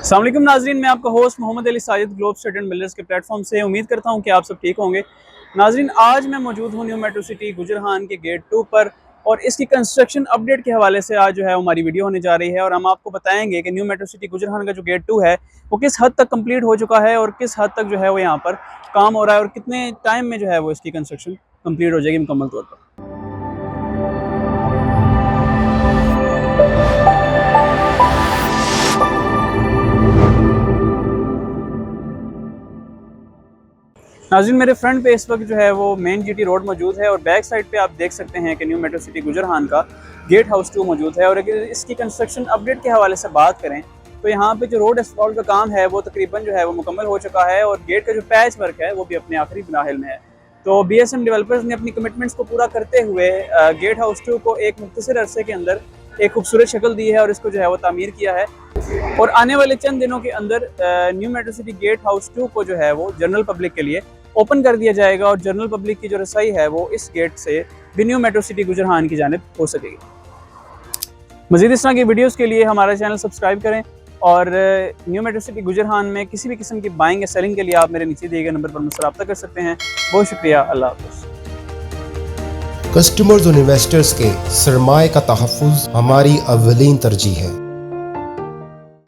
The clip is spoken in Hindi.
अस्सलाम वालेकुम नाजरीन, मैं आपका host Mohammad Ali Sajid globe student builders के प्लेटफॉर्म से उम्मीद करता हूं कि आप सब ठीक होंगे। नाजरीन, आज मैं मौजूद हूं न्यू मेट्रो सिटी गुजरहान के गेट 2 पर और इसकी कंस्ट्रक्शन अपडेट के हवाले से आज जो है हमारी वीडियो होने जा रही है और हम आपको बताएंगे कि न्यू मेट्रो सिटी गुजरहान का जो गेट 2 है वो किस हद तक कंप्लीट हो चुका है और किस हद तक जो है वो यहाँ पर काम हो रहा है और कितने टाइम में जो है वो इसकी कंस्ट्रक्शन कंप्लीट हो जाएगी मुकम्मल तौर पर। नाज़रीन, मेरे फ्रंट पे इस वक्त जो है वो मेन जीटी रोड मौजूद है और बैक साइड पे आप देख सकते हैं कि न्यू मेट्रो सिटी गुजरहान का गेट हाउस 2 मौजूद है। और अगर इसकी कंस्ट्रक्शन अपडेट के हवाले से बात करें तो यहाँ पे जो रोड एस्फॉल्ट का काम है वो तकरीबन जो है वो मुकम्मल हो चुका है और गेट का जो पैच वर्क है वो भी अपने आखिरी मराहिल में है। तो BSM डेवलपर्स ने अपनी कमिटमेंट्स को पूरा करते हुए गेट हाउस 2 को एक मुख्तसर अरसे के अंदर एक खूबसूरत शक्ल दी है और इसको जो है वो तामीर किया है और आने वाले चंद दिनों के अंदर new metro city gate house 2 को जो है वो जनरल पब्लिक के लिए ओपन कर दिया जाएगा और जनरल पब्लिक की जो रसाई है वो इस गेट से भी न्यू मेट्रो सिटी गुजरहान की जानिब हो सकेगी। मज़ीद इस तरह की वीडियोस के लिए हमारा चैनल सब्सक्राइब करें और न्यू मेट्रो सिटी गुजरहान में किसी भी किस्म की बाइंग या सेलिंग के लिए आप मेरे नीचे दिए गए नंबर पर मुझसे रब्ता कर सकते हैं। बहुत शुक्रिया, अल्लाह हाफ़िज़। कस्टमर्स और इन्वेस्टर्स के सरमाए का तहफ़्फ़ुज़ हमारी अव्वलीन तरजीह है।